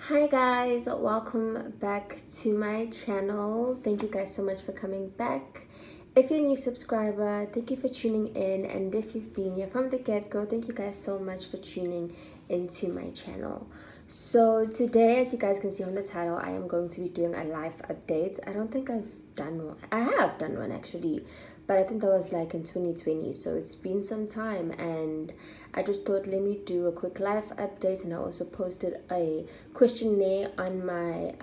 Hi guys, welcome back to my channel. Thank you guys so much for coming back. If you're a new subscriber, thank you for tuning in, and if you've been here from the get-go, thank you guys so much for tuning into my channel. So today, as you guys can see on the title, I am going to be doing a life update. I don't think I've done one. I have done one actually, but I think that was like in 2020, so it's been some time, and I just thought let me do a quick life update. And I also posted a questionnaire on my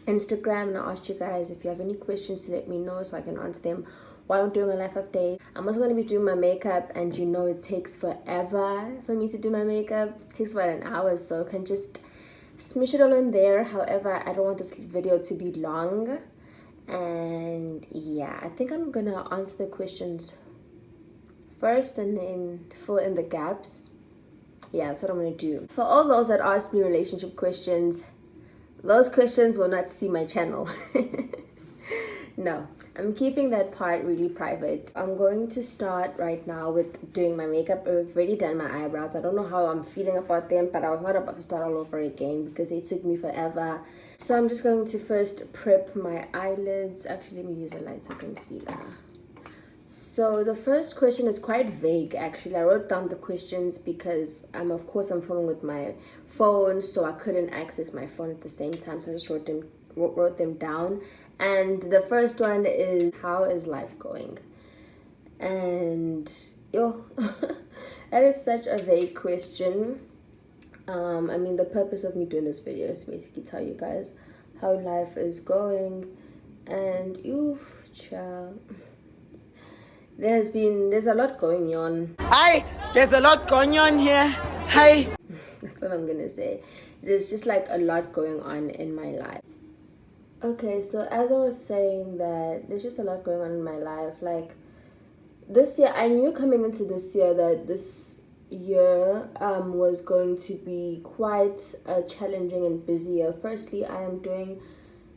Instagram, and I asked you guys if you have any questions to let me know so I can answer them while I'm doing a life update. I'm also going to be doing my makeup, and you know it takes forever for me to do my makeup. It takes about an hour, so I can just smush it all in there. However, I don't want this video to be long. And yeah, I think I'm gonna answer the questions first and then fill in the gaps. Yeah, that's what I'm gonna do. For all those that ask me relationship questions, those questions will not see my channel. No, I'm keeping that part really private. I'm going to start right now with doing my makeup. I've already done my eyebrows. I don't know how I'm feeling about them, but I was not about to start all over again because they took me forever. So I'm just going to first prep my eyelids. Actually, let me use a lighter concealer. So the first question is quite vague actually. I wrote down the questions because of course I'm filming with my phone, so I couldn't access my phone at the same time, so I just wrote them down. And the first one is, how is life going? And yo, that is such a vague question. I mean, the purpose of me doing this video is to basically tell you guys how life is going. And child, there's a lot going on. There's a lot going on here. Hi. That's what I'm gonna say. There's just like a lot going on in my life. Okay, so as I was saying, that there's just a lot going on in my life. Like this year, I knew coming into this year that this year was going to be quite a challenging and busy year. Firstly, I am doing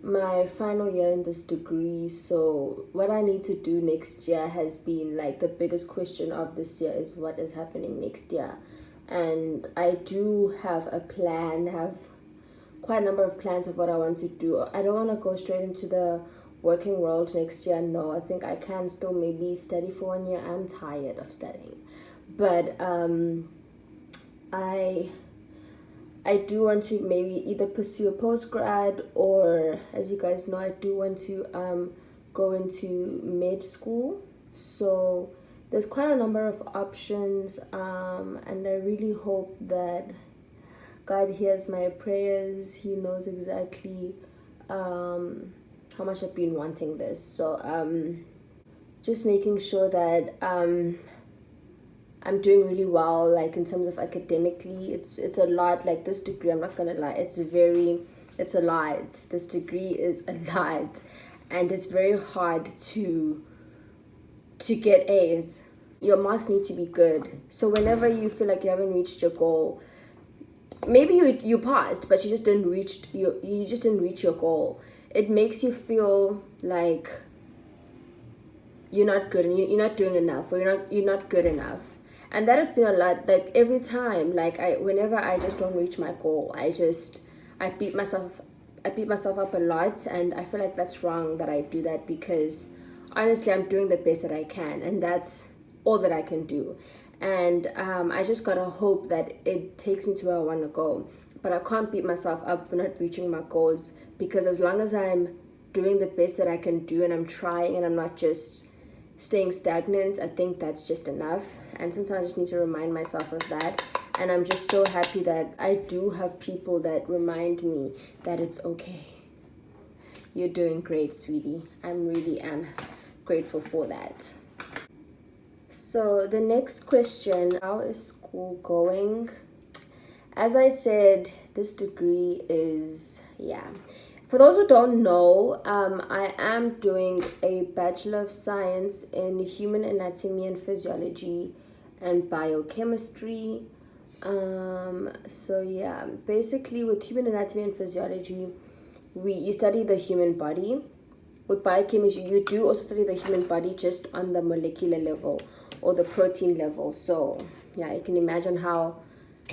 my final year in this degree, so what I need to do next year has been like the biggest question of this year is what is happening next year. And I do have a plan, have quite a number of plans of what I want to do. I don't want to go straight into the working world next year. No, I think I can still maybe study for 1 year. I'm tired of studying, but I do want to maybe either pursue a postgrad, or as you guys know, I do want to go into med school. So there's quite a number of options, and I really hope that God hears my prayers. He knows exactly how much I've been wanting this. So just making sure that I'm doing really well, like in terms of academically. It's a lot. Like this degree, I'm not gonna lie, it's a lot. This degree is a lot, and it's very hard to get A's. Your marks need to be good. So whenever you feel like you haven't reached your goal, maybe you passed, but you just didn't reach your goal, it makes you feel like you're not good, and you're not doing enough, or you're not good enough. And that has been a lot. Like every time, like whenever I just don't reach my goal, I beat myself up a lot, and I feel like that's wrong that I do that, because honestly I'm doing the best that I can, and that's all that I can do. And I just gotta hope that it takes me to where I want to go. But I can't beat myself up for not reaching my goals, because as long as I'm doing the best that I can do, and I'm trying, and I'm not just staying stagnant, I think that's just enough. And sometimes I just need to remind myself of that. And I'm just so happy that I do have people that remind me that it's okay. You're doing great, sweetie. I really am grateful for that. So the next question, how is school going? As I said, this degree is, For those who don't know, I am doing a Bachelor of Science in Human Anatomy and Physiology and Biochemistry. Basically with Human Anatomy and Physiology, you study the human body. With biochemistry, you do also study the human body, just on the molecular level or the protein level. So yeah, you can imagine how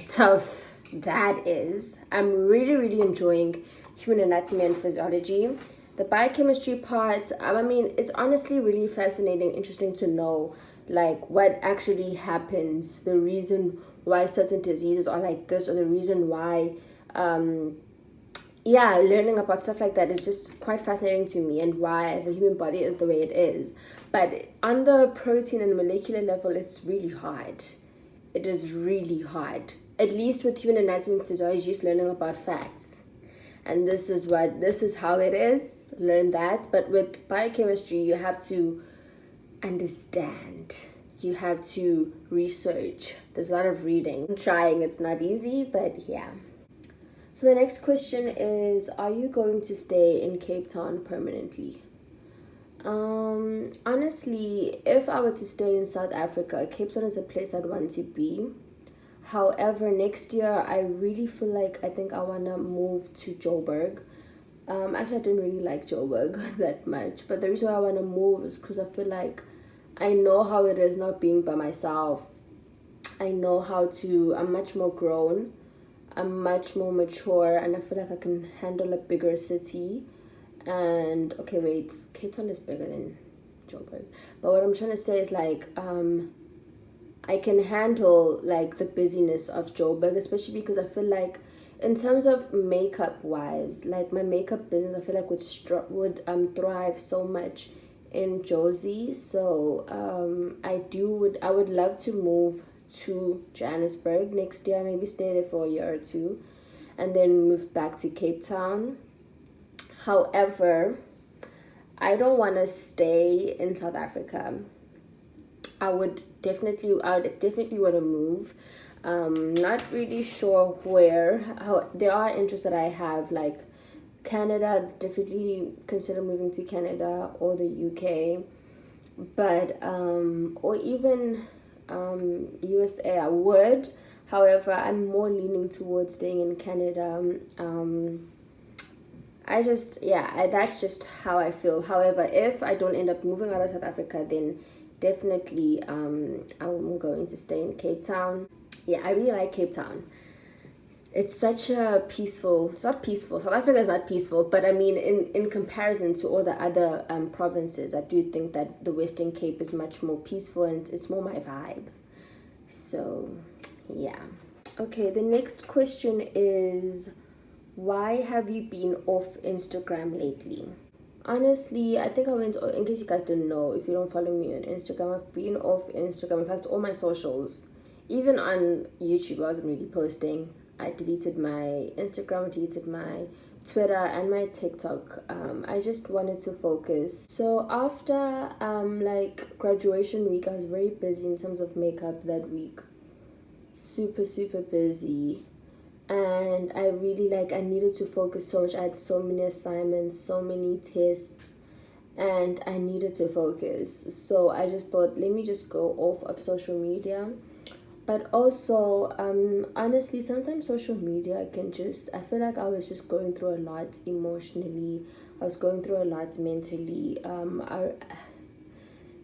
tough that is, I'm really, really enjoying human anatomy and physiology. The biochemistry part, I mean, it's honestly really fascinating, interesting to know, like, what actually happens, the reason why certain diseases are like this, or the reason why, yeah, learning about stuff like that is just quite fascinating to me, and why the human body is the way it is. But on the protein and molecular level, it's really hard. It is really hard. At least with human anatomy and physiology, just learning about facts. And this is how it is. Learn that. But with biochemistry, you have to understand. You have to research. There's a lot of reading. I'm trying, it's not easy, but yeah. So the next question is, are you going to stay in Cape Town permanently? Honestly, if I were to stay in South Africa, Cape Town is a place I'd want to be. However, next year I really feel like I think I wanna move to Joburg. Actually, I didn't really like Joburg that much, but the reason why I wanna move is because I feel like I know how it is not being by myself. I know how to. I'm much more grown. I'm much more mature, and I feel like I can handle a bigger city. And okay, wait, Cape Town is bigger than Joburg, but what I'm trying to say is like I can handle like the busyness of Joburg, especially because I feel like in terms of makeup wise, like my makeup business, I feel like would thrive so much in Josie. So I would love to move to Johannesburg next year, maybe stay there for a year or two, and then move back to Cape Town. However, I don't want to stay in South Africa. I would definitely want to move. Not really sure where. How there are interests that I have, like Canada. Definitely consider moving to Canada or the UK, but or even USA. I would. However, I'm more leaning towards staying in Canada. That's just how I feel. However, if I don't end up moving out of South Africa, then definitely I'm going to stay in Cape Town. Yeah, I really like Cape Town. It's such a peaceful, it's not peaceful. South Africa is not peaceful, but I mean, in comparison to all the other provinces, I do think that the Western Cape is much more peaceful and it's more my vibe. So, yeah. Okay, the next question is, why have you been off Instagram lately? Honestly, I think I went, in case you guys didn't know, if you don't follow me on Instagram, I've been off Instagram. In fact, all my socials, even on YouTube, I wasn't really posting. I deleted my Instagram, deleted my Twitter, and my TikTok. I just wanted to focus. So after like graduation week, I was very busy in terms of makeup that week. Super, super busy. And I really I needed to focus so much. I had so many assignments, so many tests, and I needed to focus. So I just thought, let me just go off of social media. But also, honestly, sometimes social media can just, I feel like I was just going through a lot emotionally. I was going through a lot mentally.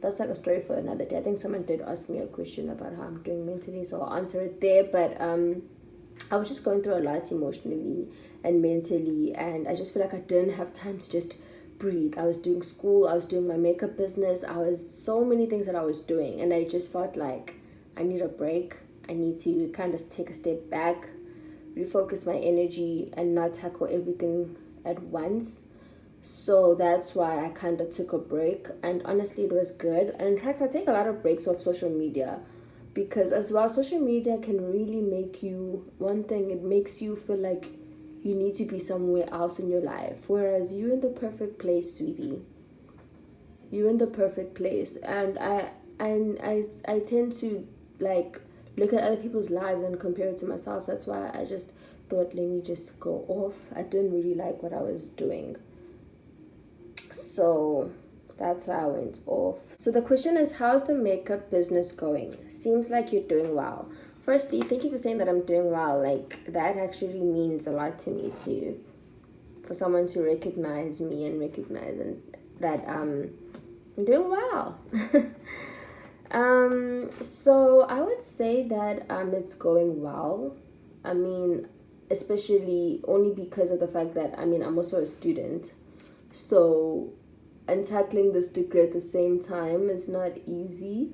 That's like a story for another day. I think someone did ask me a question about how I'm doing mentally, so I'll answer it there. But I was just going through a lot emotionally and mentally, and I just feel like I didn't have time to just breathe. I was doing school, I was doing my makeup business, I was so many things that I was doing, and I just felt like I need a break. I need to kind of take a step back, refocus my energy, and not tackle everything at once. So that's why I kind of took a break, and honestly, it was good. And in fact, I take a lot of breaks off social media because, as well, social media can really make you, one thing, it makes you feel like you need to be somewhere else in your life, whereas you're in the perfect place, sweetie. You're in the perfect place. And I tend to like look at other people's lives and compare it to myself. So that's why I just thought, let me just go off. I didn't really like what I was doing, so that's why I went off. So the question is, how's the makeup business going? Seems like you're doing well. Firstly, thank you for saying that I'm doing well. Like, that actually means a lot to me too, for someone to recognize me and recognize that I'm doing well. So I would say that it's going well. I mean, especially only because of the fact that, I mean, I'm also a student. So, and tackling this degree at the same time is not easy.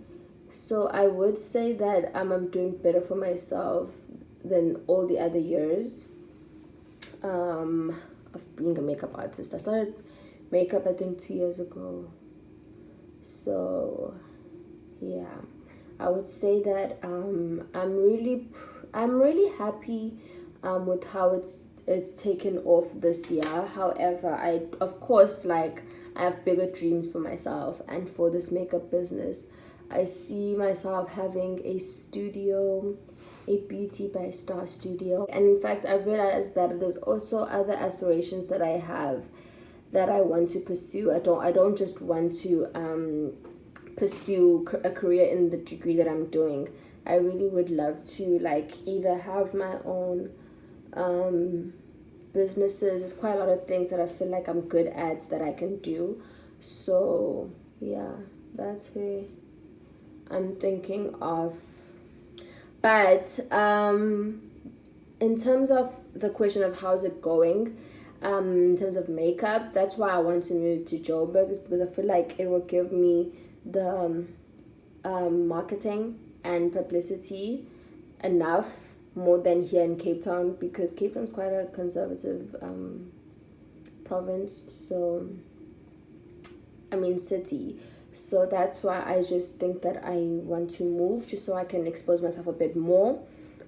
So I would say that I'm doing better for myself than all the other years of being a makeup artist. I started makeup, I think, 2 years ago. So yeah, I would say that I'm really happy with how it's taken off this year. However, I of course, like, I have bigger dreams for myself and for this makeup business. I see myself having a studio, a Beauty by Star studio. And in fact, I've realized that there's also other aspirations that I have that I want to pursue. I don't just want to pursue a career in the degree that I'm doing. I really would love to, like, either have my own businesses. There's quite a lot of things that I feel like I'm good at that I can do. So yeah, that's where I'm thinking of. But in terms of the question of how's it going, in terms of makeup, that's why I want to move to Joburg, is because I feel like it will give me the marketing and publicity enough more than here in Cape Town, because Cape Town's quite a conservative province, so I mean city. So that's why I just think that I want to move, just so I can expose myself a bit more,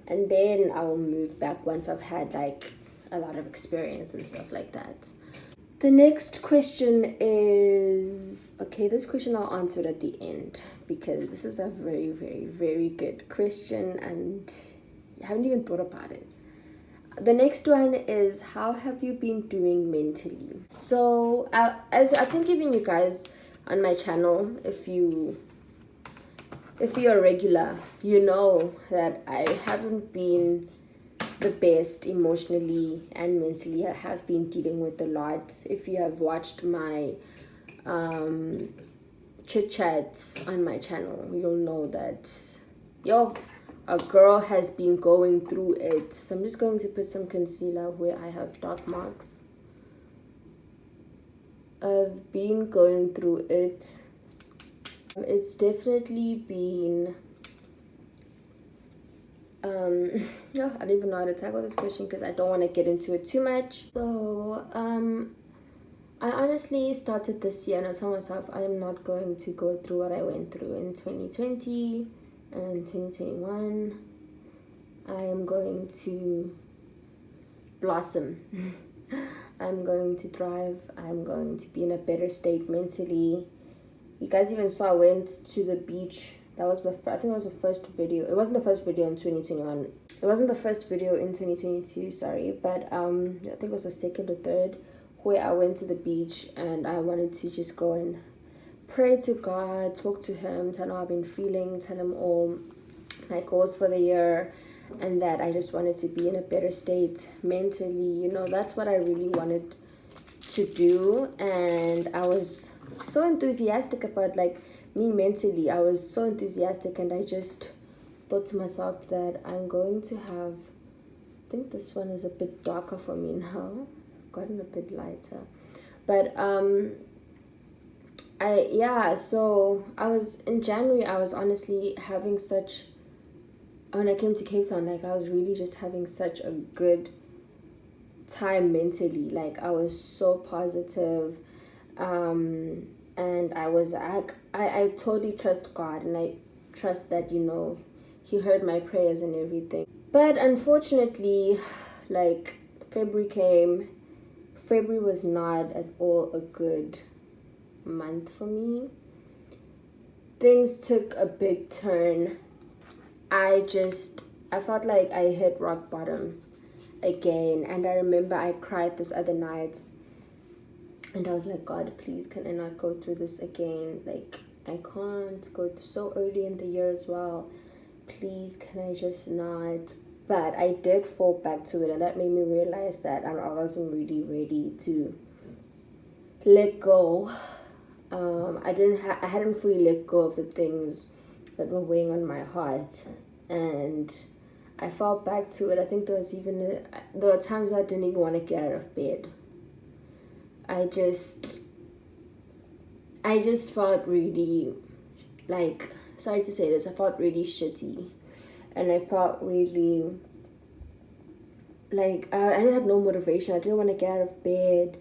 and then I will move back once I've had like a lot of experience and stuff like that. The next question is, okay, this question I'll answer it at the end, because this is a very, very, very good question and I haven't even thought about it. The next one is, how have you been doing mentally? So as I've been giving you guys on my channel, if you're a regular, you know that I haven't been the best emotionally and mentally. I have been dealing with a lot. If you have watched my chit chats on my channel, you'll know that a girl has been going through it. So I'm just going to put some concealer where I have dark marks. I've been going through it. It's definitely been yeah, I don't even know how to tackle this question because I don't want to get into it too much. So I honestly started this year and I told myself I am not going to go through what I went through in 2020 and 2021. I am going to blossom. I'm going to thrive. I'm going to be in a better state mentally. You guys even saw I went to the beach. That was I think it was the first video. It wasn't the first video in 2021. It wasn't the first video in 2022, sorry. But I think it was the second or third, where I went to the beach and I wanted to just go and pray to God, talk to him, tell him how I've been feeling, tell him all my goals for the year, and that I just wanted to be in a better state mentally. You know, that's what I really wanted to do. And I was so enthusiastic about, like, me mentally. I was so enthusiastic, and I just thought to myself that I'm going to have, I think this one is a bit darker for me now. I've gotten a bit lighter. But so I was in January, I was honestly having such, when I came to Cape Town, like, I was really just having such a good time mentally. Like, I was so positive, and I totally trust God, and I trust that, you know, he heard my prayers and everything. But unfortunately, like, February came. February was not at all a good month for me. Things took a big turn. I felt like I hit rock bottom again, and I remember I cried this other night, and I was like, God, please, can I not go through this again? Like, I can't go so early in the year as well. Please, can I just not? But I did fall back to it, and that made me realize that I wasn't really ready to let go. I hadn't fully let go of the things that were weighing on my heart, and I fell back to it. I think there were times I didn't even want to get out of bed. I just felt really, like, sorry to say this, I felt really shitty. And I felt really, like, I just had no motivation. I didn't want to get out of bed.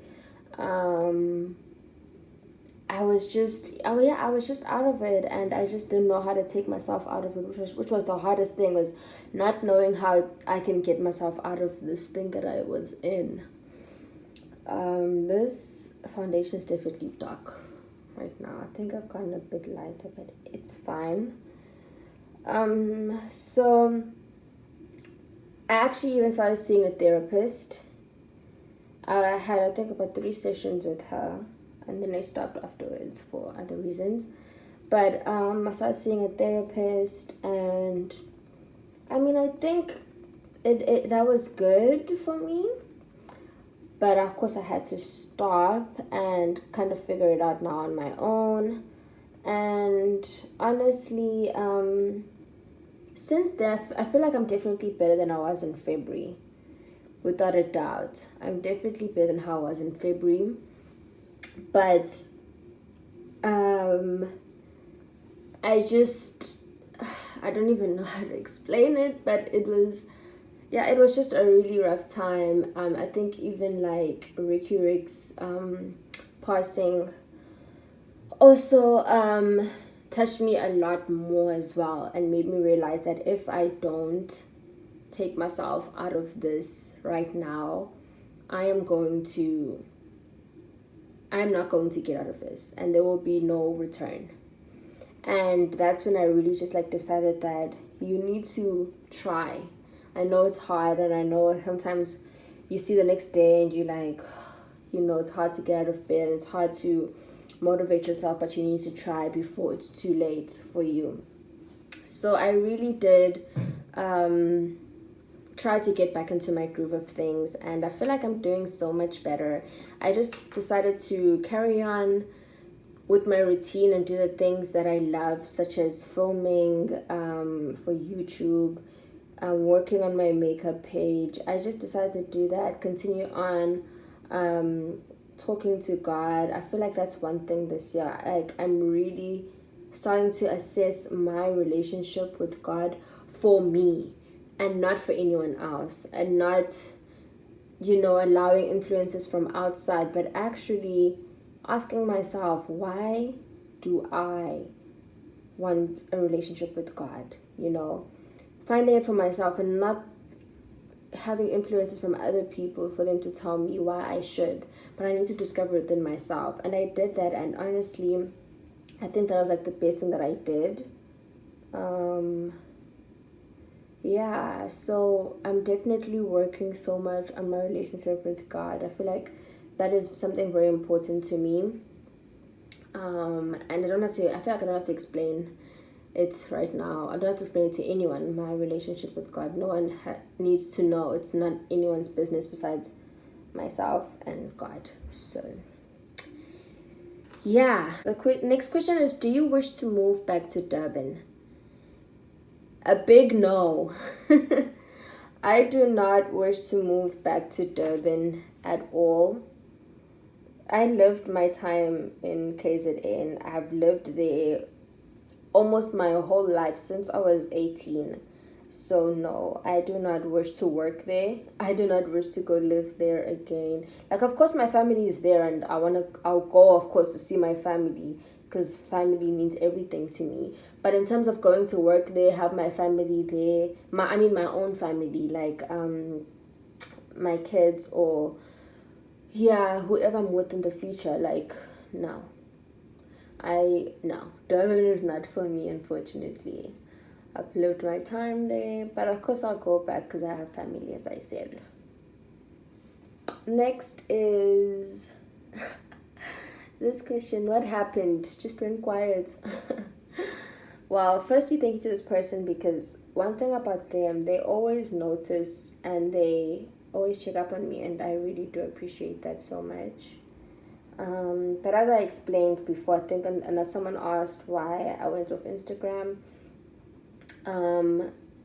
I was just out of it, and I just didn't know how to take myself out of it, which was the hardest thing, was not knowing how I can get myself out of this thing that I was in. This foundation is definitely dark right now. I think I've gotten a bit lighter, but it's fine. So I actually even started seeing a therapist. I had, I think, about 3 sessions with her, and then I stopped afterwards for other reasons. But I started seeing a therapist, and I mean, I think that was good for me. But of course, I had to stop and kind of figure it out now on my own. And honestly, since then, I feel like I'm definitely better than I was in February. Without a doubt. I'm definitely better than how I was in February. But I don't even know how to explain it, but it was just a really rough time. I think even like Ricky Rick's passing also touched me a lot more as well, and made me realize that if I don't take myself out of this right now, I'm not going to get out of this, and there will be no return. And that's when I really just like decided that you need to try. I know it's hard, and I know sometimes you see the next day and you're like, it's hard to get out of bed, it's hard to motivate yourself, but you need to try before it's too late for you. So I really did try to get back into my groove of things, and I feel like I'm doing so much better. I just decided to carry on with my routine and do the things that I love, such as filming for YouTube, working on my makeup page. I just decided to do that, continue on talking to God. I feel like that's one thing this year. Like, I'm really starting to assess my relationship with God for me, and not for anyone else, and not, allowing influences from outside, but actually asking myself, why do I want a relationship with God? Finding it for myself, and not having influences from other people for them to tell me why I should, but I need to discover it in myself. And I did that, and honestly, I think that was like the best thing that I did. Yeah, so I'm definitely working so much on my relationship with God. I feel like that is something very important to me. And I feel like I don't have to explain it right now. I don't have to explain it to anyone, my relationship with God. No one needs to know. It's not anyone's business besides myself and God. So, yeah. The next question is, do you wish to move back to Durban? A big no. I do not wish to move back to Durban at all. I lived my time in KZN. I've lived there almost my whole life since I was 18. So no, I do not wish to work there. I do not wish to go live there again. Like, of course my family is there, and I'll go, of course, to see my family, because family means everything to me. But in terms of going to work there, have my family there, my own family, like my kids, or whoever I'm with in the future, like, no. Durban is not for me, unfortunately. I've lived my time there, but of course I'll go back because I have family, as I said. Next is this question: what happened? Just went quiet. Well, firstly, thank you to this person, because one thing about them, they always notice and they always check up on me, and I really do appreciate that so much. But as I explained before, I think, and as someone asked why I went off Instagram,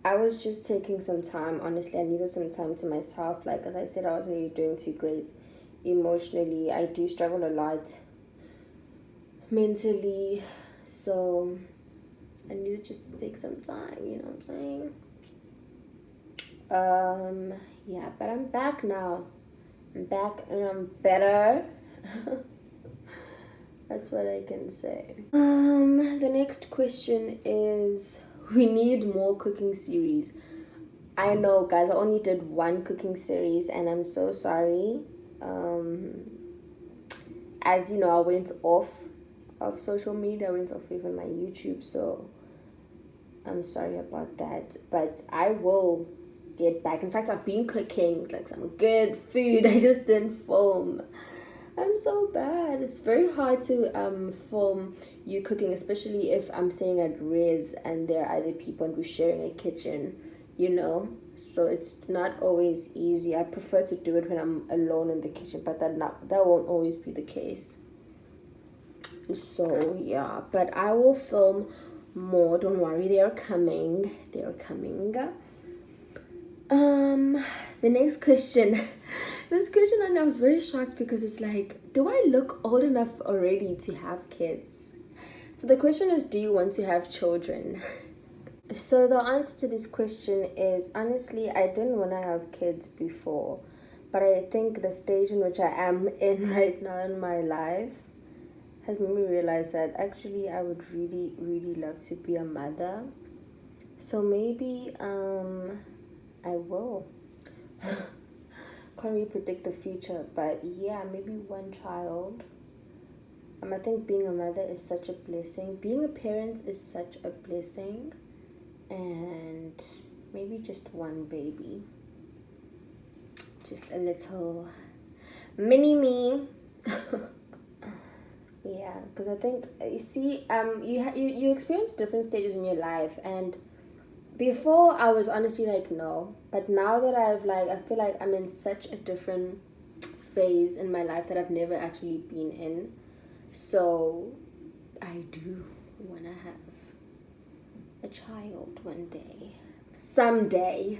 I was just taking some time. Honestly, I needed some time to myself. Like, as I said, I wasn't really doing too great emotionally. I do struggle a lot mentally. So, I needed just to take some time, you know what I'm saying? Yeah, but I'm back now. I'm back and I'm better. That's what I can say. The next question is, we need more cooking series. I know, guys, I only did one cooking series and I'm so sorry. As you know, I went off of social media, I went off even my YouTube, so I'm sorry about that. But I will get back. In fact, I've been cooking like some good food. I just didn't film. I'm so bad. It's very hard to film you cooking, especially if I'm staying at Riz and there are other people who's sharing a kitchen, you know. So it's not always easy. I prefer to do it when I'm alone in the kitchen, but that won't always be the case. So yeah, but I will film more. Don't worry, they're coming. They're coming. The next question. This question, and I was very shocked because it's like, do I look old enough already to have kids? So the question is, do you want to have children? So the answer to this question is, honestly, I didn't want to have kids before, but I think the stage in which I am in right now in my life has made me realize that actually I would really, really love to be a mother. So maybe I will. Can't really predict the future, but yeah, maybe one child. I think being a mother is such a blessing. Being a parent is such a blessing, and maybe just one baby, just a little mini me. Yeah, because I think you see, you experience different stages in your life, and before I was honestly like no, but now that I feel like I'm in such a different phase in my life that I've never actually been in. So I do want to have a child one day. Someday.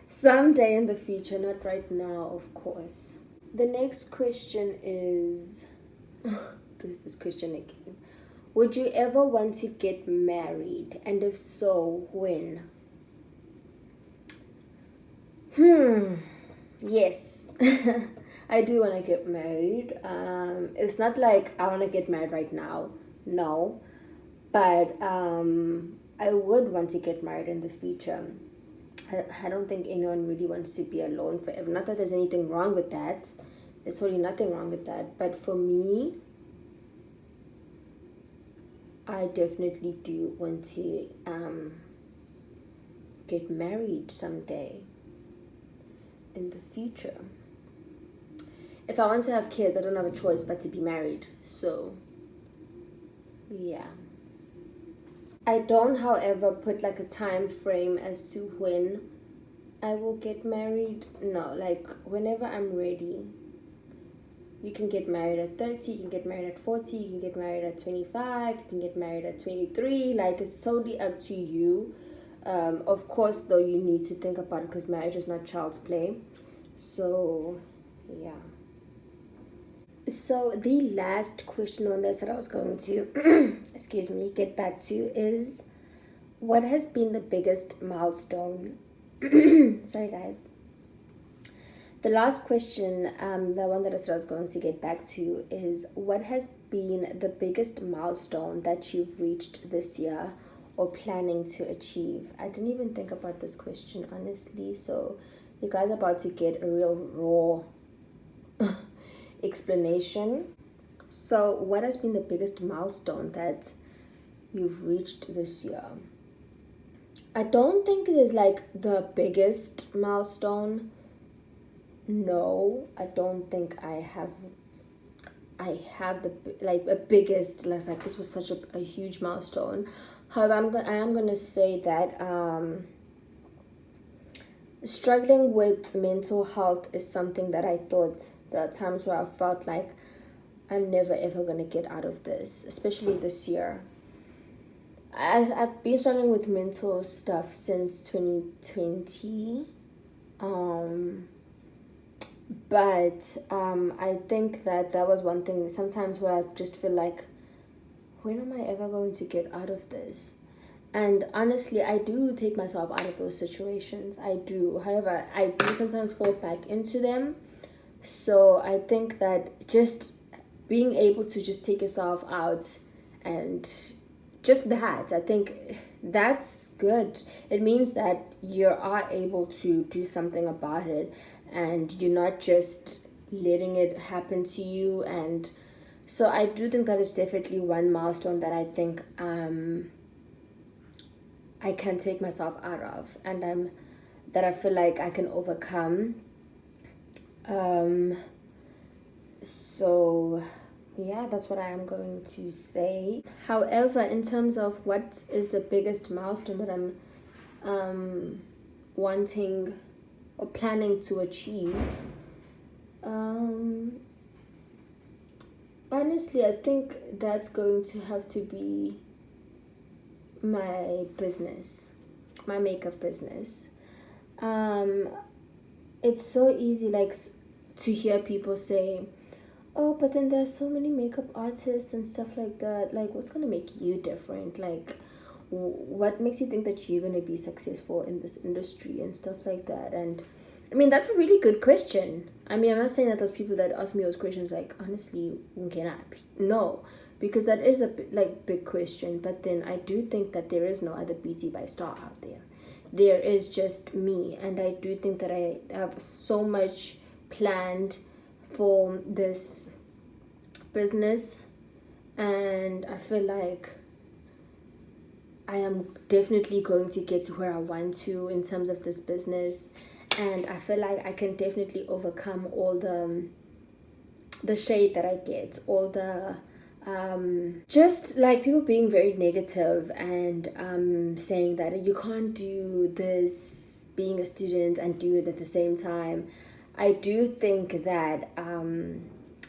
Someday in the future, not right now, of course. The next question is this question again. Would you ever want to get married? And if so, when? Yes. I do want to get married. It's not like I want to get married right now. No. But I would want to get married in the future. I don't think anyone really wants to be alone forever. Not that there's anything wrong with that. There's totally nothing wrong with that. But for me, I definitely do want to get married someday in the future. If I want to have kids, I don't have a choice but to be married. So, yeah. I don't, however, put like a time frame as to when I will get married. No, like whenever I'm ready. You can get married at 30, you can get married at 40, you can get married at 25, you can get married at 23. Like, it's totally up to you. Of course, though, you need to think about it because marriage is not child's play. So, yeah. So, the last question on this that I was going to, get back to is, what has been the biggest milestone? Sorry, guys. The last question, the one that I said I was going to get back to is, what has been the biggest milestone that you've reached this year or planning to achieve? I didn't even think about this question, honestly. So you guys are about to get a real raw explanation. So what has been the biggest milestone that you've reached this year? I don't think it is like the biggest milestone. No, I don't think I have the like a biggest like this was such a huge milestone. However, I am gonna say that struggling with mental health is something that I thought there are times where I felt like I'm never ever gonna get out of this, especially this year. I've been struggling with mental stuff since 2020. Um, but I think that was one thing sometimes where I just feel like, when am I ever going to get out of this? And honestly, I do take myself out of those situations. I do. However, I do sometimes fall back into them. So I think that just being able to just take yourself out and just that, I think that's good. It means that you are able to do something about it and you're not just letting it happen to you. And so I do think that is definitely one milestone that I think I can take myself out of, and that I feel like I can overcome. So yeah, that's what I am going to say. However, in terms of what is the biggest milestone that I'm wanting or planning to achieve, honestly, I think that's going to have to be my business, my makeup business. It's so easy, like, to hear people say, oh, but then there's so many makeup artists and stuff like that. Like, what's gonna make you different? Like, what makes you think that you're gonna be successful in this industry and stuff like that? And I mean, that's a really good question. I mean, I'm not saying that those people that ask me those questions, like, honestly, no, because that is a big question. But then I do think that there is no other beauty by star out there. There is just me, and I do think that I have so much planned for this business, and I feel like I am definitely going to get to where I want to in terms of this business, and I feel like I can definitely overcome all the shade that I get, all the just like people being very negative and saying that you can't do this being a student and do it at the same time. I do think that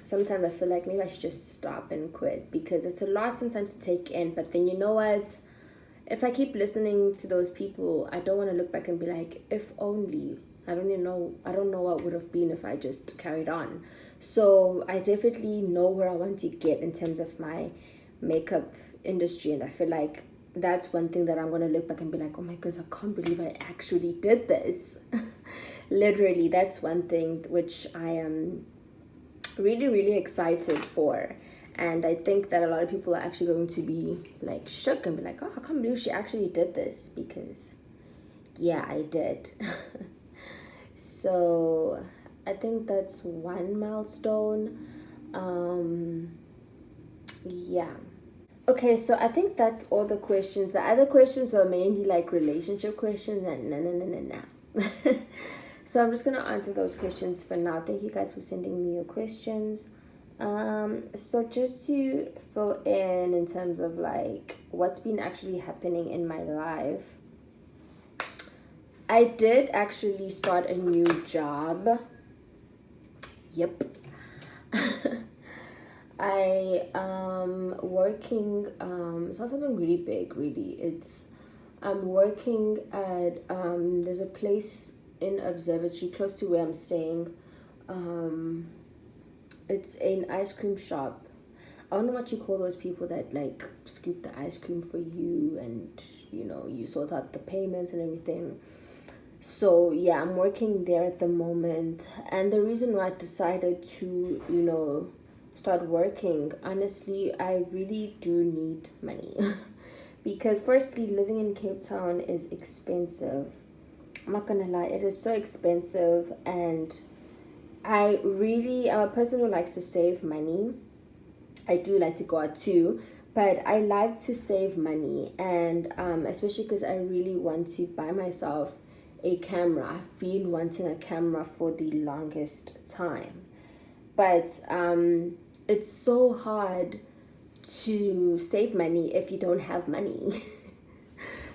sometimes I feel like maybe I should just stop and quit, because it's a lot sometimes to take in. But then, you know what? If I keep listening to those people, I don't want to look back and be like, if only. I don't know what would have been if I just carried on. So I definitely know where I want to get in terms of my makeup industry, and I feel like that's one thing that I'm going to look back and be like, oh my goodness, I can't believe I actually did this. Literally, that's one thing which I am really, really excited for. And I think that a lot of people are actually going to be like shook and be like, oh, I can't believe she actually did this, because yeah, I did. So I think that's one milestone. Yeah. Okay, so I think that's all the questions. The other questions were mainly like relationship questions, and nah. So I'm just gonna answer those questions for now. Thank you guys for sending me your questions. So just to fill in terms of like what's been actually happening in my life, I did actually start a new job. Yep. I working it's not something really big, really. I'm working at there's a place in Observatory close to where I'm staying. It's an ice cream shop. I don't know what you call those people that like scoop the ice cream for you, and you sort out the payments and everything. So yeah, I'm working there at the moment, and the reason why I decided to start working, honestly, I really do need money. Because firstly, living in Cape Town is expensive. I'm not gonna lie, it is so expensive, and I'm a person who likes to save money. I do like to go out too, but I like to save money, and especially because I really want to buy myself a camera. I've been wanting a camera for the longest time, but it's so hard to save money if you don't have money.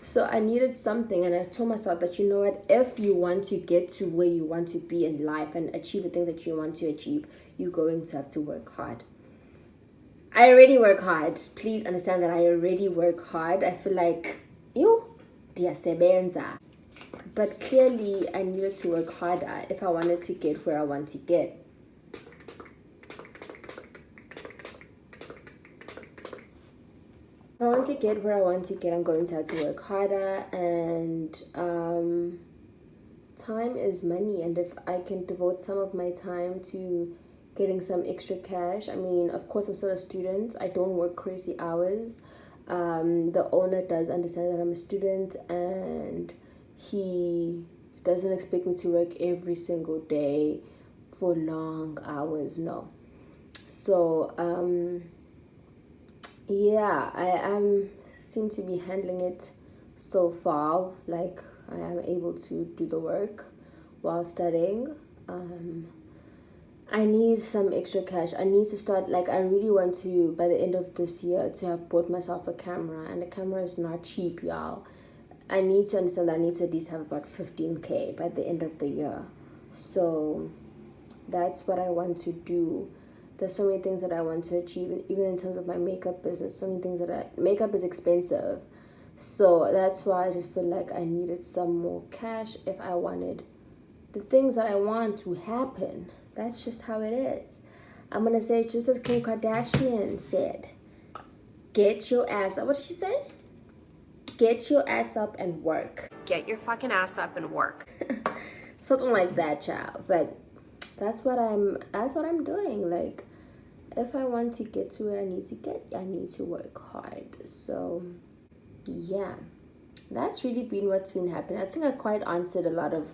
So I needed something, and I told myself that, you know what, if you want to get to where you want to be in life and achieve the thing that you want to achieve, you're going to have to work hard. I already work hard. Please understand that I already work hard. I feel like, diyasebenza. But clearly, I needed to work harder if I wanted to get where I want to get. If I want to get where I want to get, I'm going to have to work harder, and time is money. And if I can devote some of my time to getting some extra cash, I mean, of course, I'm still a student. I don't work crazy hours. The owner does understand that I'm a student, and he doesn't expect me to work every single day for long hours. No. So, yeah, I seem to be handling it so far. Like, I am able to do the work while studying. I need some extra cash. I need to start, like, I really want to, by the end of this year, to have bought myself a camera. And the camera is not cheap, y'all. I need to understand that I need to at least have about 15K by the end of the year. So that's what I want to do. There's so many things that I want to achieve, even in terms of my makeup business. So many things that makeup is expensive. So that's why I just feel like I needed some more cash if I wanted the things that I want to happen. That's just how it is. I'm going to say just as Kim Kardashian said, get your ass up. What did she say? Get your ass up and work. Get your fucking ass up and work. Something like that, child. But that's what I'm doing. Like, if I want to get to where I need to get, I need to work hard. So yeah, that's really been what's been happening. I think I quite answered a lot of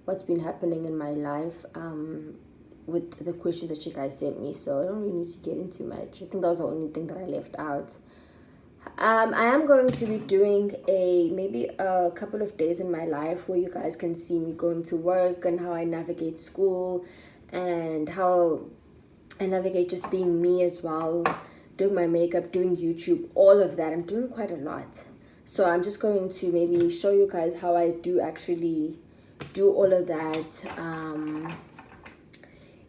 what's been happening in my life with the questions that you guys sent me. So I don't really need to get into much. I think that was the only thing that I left out. I am going to be doing maybe a couple of days in my life where you guys can see me going to work and how I navigate school and how I navigate just being me as well, doing my makeup, doing YouTube, all of that. I'm doing quite a lot. So I'm just going to maybe show you guys how I do actually do all of that.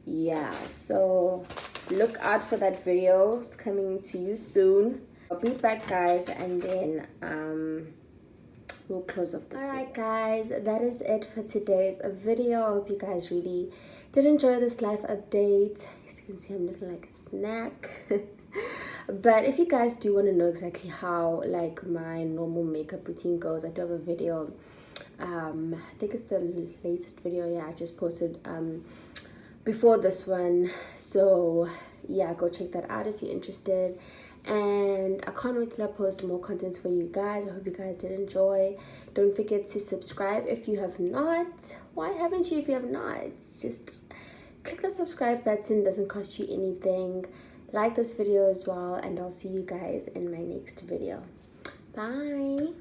Yeah, so look out for that video. It's coming to you soon. I'll be back, guys, and then we'll close off this. Alright, guys, that is it for today's video. I hope you guys really did enjoy this life update. As you can see, I'm looking like a snack. But if you guys do want to know exactly how like my normal makeup routine goes, I do have a video. I think it's the latest video. Yeah, I just posted before this one. So yeah, go check that out if you're interested. And I can't wait till I post more content for you guys. I hope you guys did enjoy. Don't forget to subscribe if you have not. Why haven't you if you have not? Just click the subscribe button. It doesn't cost you anything. Like this video as well, and I'll see you guys in my next video. Bye.